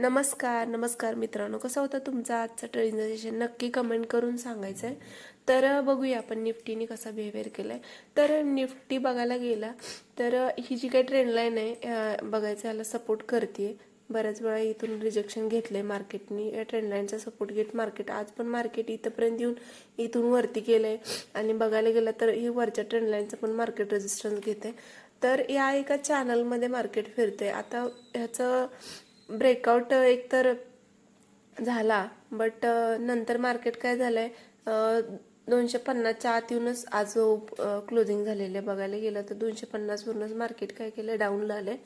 नमस्कार मित्रांनो, कसा होता तुमचा आजचा ट्रेडिंग सेशन नक्की कमेंट करून सांगायचं आहे. तर बघूया आपण निफ्टीने कसा बिहेवियर केलाय. तर निफ्टी बघायला गेला तर ही जी काही ट्रेंड लाईन आहे बघायचं याला सपोर्ट करते. बऱ्याच वेळा इथून रिजेक्शन घेतलंय मार्केटनी. या ट्रेंड लाईनचा सपोर्ट घेत मार्केट आज पण मार्केट इथंपर्यंत येऊन इथून वरती केलंय आणि बघायला गेलं तर ही वरच्या ट्रेंड लाईनचं पण मार्केट रेजिस्टन्स घेते. तर या एका चॅनलमध्ये मार्केट फिरते. आता ह्याचं ब्रेकआउट एकतर झाला, बट नंतर मार्केट काय झालंय 250च्या आत येऊनच आज क्लोजिंग झालेलं आहे. बघायला गेलं तर 250 वरूनच मार्केट काय केलं, डाऊनला आलंय.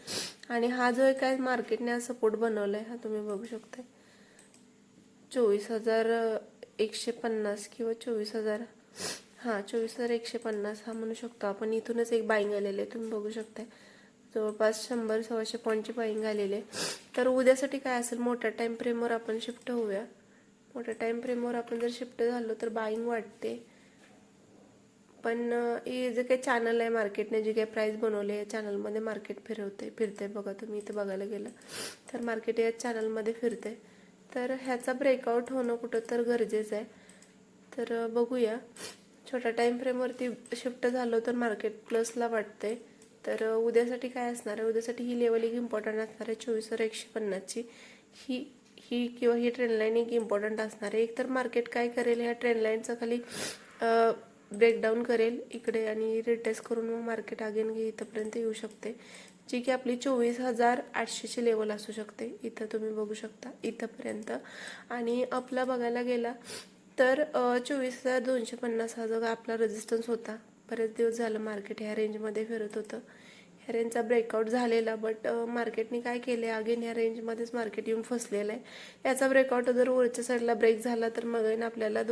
आणि हा जो काय मार्केटने आज सपोर्ट बनवलाय हा तुम्ही बघू शकता, 24,150 किंवा 24,000, 24,150 हा म्हणू शकतो आपण. इथूनच एक बाईंग आलेले तुम्ही बघू शकता, जवळपास 100-125 पॉईंटची बाईंग आलेले. तर उद्यासाठी काय असेल, मोठ्या टाइम फ्रेमवर आपण शिफ्ट होऊया. मोठ्या टाइम फ्रेमवर आपण जर शिफ्ट झालो तर बाईंग वाटते. पण हे जे काही चॅनल आहे मार्केटने जे काही प्राइस बनवले या चॅनलमध्ये मार्केट फिरते बघा तुम्ही इथे बघायला गेलं तर मार्केट या चॅनलमध्ये फिरते. तर ह्याचा ब्रेकआउट होणं कुठं तर गरजेचं आहे. तर बघूया, छोट्या टाइम फ्रेमवरती शिफ्ट झालो तर मार्केट प्लसला वाटते. तर उद्यासाठी काय असणार आहे, उद्यासाठी ही लेवल एक इम्पॉर्टंट असणार आहे 24,150ची. ही किंवा ही ट्रेंड लाईन एक इम्पॉर्टंट असणार आहे. एक तर मार्केट काय करेल, ह्या ट्रेंड लाईनचा खाली ब्रेकडाऊन करेल इकडे आणि रिटेस्ट करून मग मार्केट अगेन इथंपर्यंत येऊ शकते, जी की आपली 24,800ची लेवल असू शकते. इथं तुम्ही बघू शकता इथंपर्यंत. आणि आपला बघायला गेला तर 24,250 हा जो आपला रेजिस्टन्स होता, बरेच दिवस झालं मार्केट ह्या रेंजमध्ये फिरत होतं. ह्या रेंजचा ब्रेकआउट झालेला, बट मार्केटने काय केले, अगेन ह्या रेंजमध्येच मार्केट येऊन फसलेलं आहे. याचा ब्रेकआउट जर वरच्या साईडला ब्रेक झाला तर मग आपल्याला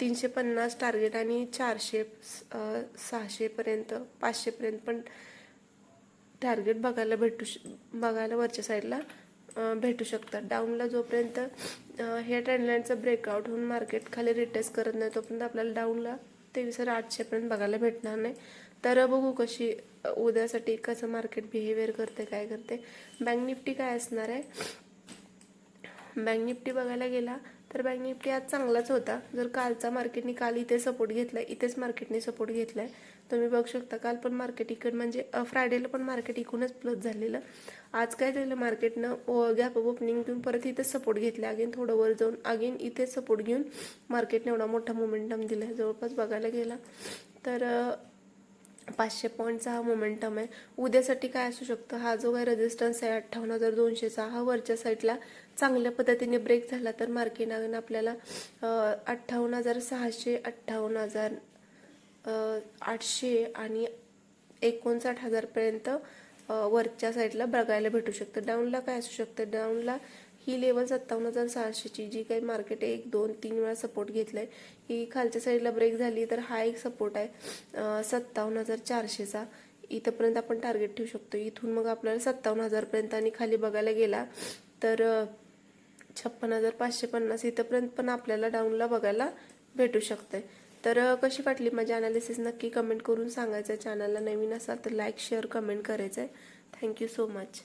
350 टार्गेट आणि 400, 600पर्यंत, 500पर्यंत पण टार्गेट बघायला वरच्या साईडला भेटू शकतात. डाऊनला जोपर्यंत ह्या ट्रेंडलाईनचं ब्रेकआउट होऊन मार्केट खाली रिटेस्ट करत नाही तोपर्यंत आपल्याला डाऊनला 23,800पर्यंत बघायला भेटणार नाही. तर बघू कशी उद्यासाठी कसं मार्केट बिहेवियर करते, काय करते. बँक निफ्टी काय असणार आहे, बँक निफ्टी बघायला गेला तर बँक निफ्टी आज चांगलाच होता. जर कालचा मार्केटने काल इथे सपोर्ट घेतलाय, इथेच मार्केटने सपोर्ट घेतलाय तुम्ही बघू शकता. काल पण मार्केट इकडे म्हणजे फ्रायडेला पण मार्केट इकडूनच प्लस झालेलं. आज काय झालं, मार्केटनं गॅप ओपनिंग देऊन परत इथेच सपोर्ट घेतला, अगेन थोडं वर जाऊन अगेन इथेच सपोर्ट घेऊन मार्केटने एवढा मोठा मोमेंटम दिलाय. जवळपास बघायला गेला तर 500 पॉईंटचा हा मोमेंटम आहे. उद्यासाठी काय असू शकतं, हा जो काही रेजिस्टन्स आहे 58,200चा, हा वरच्या साईडला चांगल्या पद्धतीने ब्रेक झाला तर मार्केट आपल्याला 58,600, 58,800 आणि 59,000पर्यंत वरच्या साईडला बघायला भेटू शकतं. डाऊनला काय असू शकतं, डाऊनला ही लेवल 57,600ची जी काही मार्केट 1, 2, 3 वेळा सपोर्ट घेतलाय, ही खालच्या साईडला ब्रेक झाली तर हा एक सपोर्ट आहे 57,400चा. इथंपर्यंत आपण टार्गेट ठेवू शकतो. इथून मग आपल्याला 57,000पर्यंत आणि खाली बघायला गेला तर 56,550 इथंपर्यंत पण आपल्याला डाऊनला बघायला भेटू शकते. तर कशी वाटली माझी अनालिसिस नक्की कमेंट करून सांगायचं. चॅनलला नवीन असाल तर लाईक, शेअर, कमेंट करायचं आहे. Thank you so much.